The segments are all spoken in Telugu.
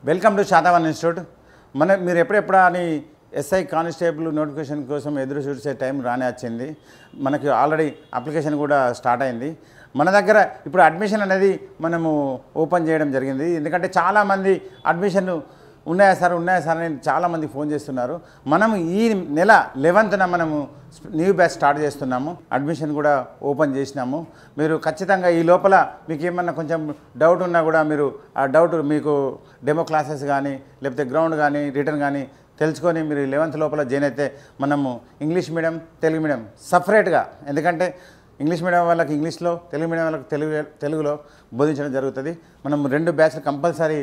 Welcome to Satavahana institute. మీరు ఎప్పుడెప్పుడా అని ఎస్ఐ కానిస్టేబుల్ నోటిఫికేషన్ కోసం ఎదురు చూసే టైం రానే వచ్చింది. మనకి ఆల్రెడీ అప్లికేషన్ కూడా స్టార్ట్ అయింది. మన దగ్గర ఇప్పుడు అడ్మిషన్ అనేది మనము ఓపెన్ చేయడం జరిగింది. ఎందుకంటే చాలామంది అడ్మిషన్ ఉన్నాయా సార్ అని చాలామంది ఫోన్ చేస్తున్నారు. మనము ఈ నెల 11న మనము న్యూ బ్యాచ్ స్టార్ట్ చేస్తున్నాము. అడ్మిషన్ కూడా ఓపెన్ చేసినాము. మీరు ఖచ్చితంగా ఈ లోపల మీకు ఏమన్నా కొంచెం డౌట్ ఉన్నా కూడా మీరు ఆ డౌట్ మీకు డెమో క్లాసెస్ కానీ లేకపోతే గ్రౌండ్ కానీ రిటర్న్ కానీ తెలుసుకొని మీరు 11th లోపల జాయిన్ అయితే మనము ఇంగ్లీష్ మీడియం తెలుగు మీడియం సపరేట్గా, ఎందుకంటే ఇంగ్లీష్ మీడియం వాళ్ళకి ఇంగ్లీష్లో, తెలుగు మీడియం వాళ్ళకి తెలుగులో బోధించడం జరుగుతుంది. మనం 2 బ్యాచ్లు కంపల్సరీ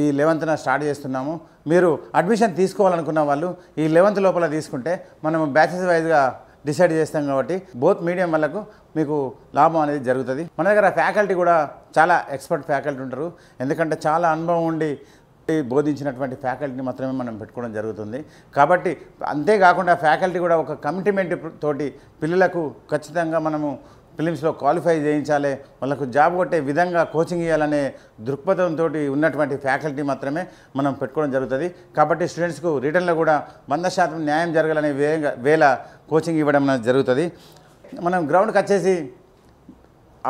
ఈ 11న స్టార్ట్ చేస్తున్నాము. మీరు అడ్మిషన్ తీసుకోవాలనుకున్న వాళ్ళు ఈ 11th లోపల తీసుకుంటే మనము బ్యాచెస్ వైజ్గా డిసైడ్ చేస్తాం కాబట్టి బోత్ మీడియం వాళ్ళకు మీకు లాభం అనేది జరుగుతుంది. మన దగ్గర ఫ్యాకల్టీ కూడా చాలా ఎక్స్పర్ట్ ఫ్యాకల్టీ ఉంటారు. ఎందుకంటే చాలా అనుభవం ఉండి బోధించినటువంటి ఫ్యాకల్టీని మాత్రమే మనం పెట్టుకోవడం జరుగుతుంది. కాబట్టి అంతేకాకుండా ఫ్యాకల్టీ కూడా ఒక కమిట్మెంట్ తోటి పిల్లలకు ఖచ్చితంగా మనము ఫిలిమ్స్లో క్వాలిఫై చేయించాలి, వాళ్ళకు జాబ్ కొట్టే విధంగా కోచింగ్ ఇవ్వాలనే దృక్పథంతో ఉన్నటువంటి ఫ్యాకల్టీ మాత్రమే మనం పెట్టుకోవడం జరుగుతుంది. కాబట్టి స్టూడెంట్స్కు రిటర్న్లో కూడా 100% న్యాయం జరగాలనే వేళ కోచింగ్ ఇవ్వడం జరుగుతుంది. మనం గ్రౌండ్కి వచ్చేసి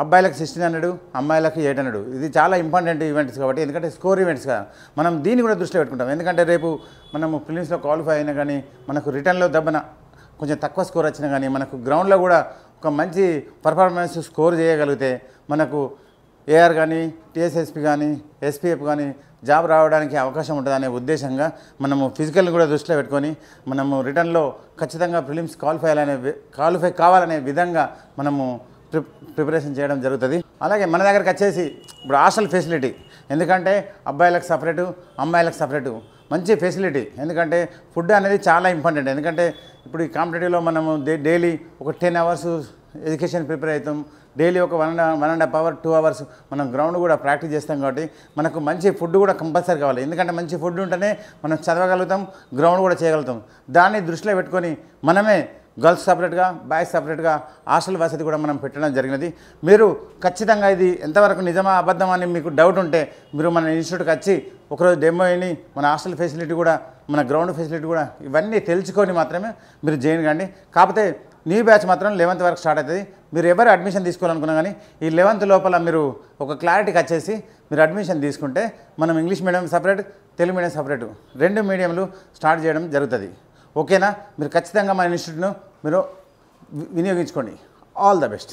అబ్బాయిలకు 1600, అమ్మాయిలకు 800. ఇది చాలా ఇంపార్టెంట్ ఈవెంట్స్ కాబట్టి, ఎందుకంటే స్కోర్ ఈవెంట్స్ కదా, మనం దీన్ని కూడా దృష్టిలో పెట్టుకుంటాం. ఎందుకంటే రేపు మనము ఫిలిమ్స్లో క్వాలిఫై అయినా కానీ మనకు రిటర్న్లో దెబ్బన కొంచెం తక్కువ స్కోర్ వచ్చినా కానీ మనకు గ్రౌండ్లో కూడా ఒక మంచి పర్ఫార్మెన్స్ స్కోర్ చేయగలిగితే మనకు ఏఆర్ కానీ టీఎస్ఎస్పీ కానీ ఎస్పీఎఫ్ కానీ జాబ్ రావడానికి అవకాశం ఉంటుందనే ఉద్దేశంగా మనము ఫిజికల్ని కూడా దృష్టిలో పెట్టుకొని మనము రిటర్న్లో ఖచ్చితంగా ఫిలిమ్స్ క్వాలిఫై కావాలనే విధంగా మనము ప్రిపరేషన్ చేయడం జరుగుతుంది. అలాగే మన దగ్గరికి వచ్చేసి ఇప్పుడు హాస్టల్ ఫెసిలిటీ, ఎందుకంటే అబ్బాయిలకు సపరేటు, అమ్మాయిలకు సపరేటు మంచి ఫెసిలిటీ. ఎందుకంటే ఫుడ్ అనేది చాలా ఇంపార్టెంట్. ఎందుకంటే ఇప్పుడు ఈ కాంపిటేటివ్లో మనము డైలీ ఒక 10 అవర్స్ ఎడ్యుకేషన్ ప్రిపేర్ అవుతాం. డైలీ ఒక 1.5 అవర్ 2 అవర్స్ మనం గ్రౌండ్ కూడా ప్రాక్టీస్ చేస్తాం. కాబట్టి మనకు మంచి ఫుడ్ కూడా కంపల్సరీ కావాలి. ఎందుకంటే మంచి ఫుడ్ ఉంటేనే మనం చదవగలుగుతాం, గ్రౌండ్ కూడా చేయగలుగుతాం. దాన్ని దృష్టిలో పెట్టుకొని మనమే గర్ల్స్ సపరేట్గా, బాయ్స్ సపరేట్గా హాస్టల్ వసతి కూడా మనం పెట్టడం జరిగినది. మీరు ఖచ్చితంగా ఇది ఎంతవరకు నిజమా అబద్ధమా అని మీకు డౌట్ ఉంటే మీరు మన ఇన్స్టిట్యూట్కి వచ్చి ఒకరోజు డెమో అయిని మన హాస్టల్ ఫెసిలిటీ కూడా, మన గ్రౌండ్ ఫెసిలిటీ కూడా ఇవన్నీ తెలుసుకొని మాత్రమే మీరు జాయిన్ కండి. కాకపోతే న్యూ బ్యాచ్ మాత్రం 11th వరకు స్టార్ట్ అవుతుంది. మీరు ఎవరు అడ్మిషన్ తీసుకోవాలనుకున్నా కానీ ఈ 11th లోపల మీరు ఒక క్లారిటీకి వచ్చేసి మీరు అడ్మిషన్ తీసుకుంటే మనం English medium separate, Telugu medium separate 2 మీడియంలు స్టార్ట్ చేయడం జరుగుతుంది. ఓకేనా? మీరు ఖచ్చితంగా మన ఇన్స్టిట్యూట్ను మీరు వినియోగించుకోండి. All the best.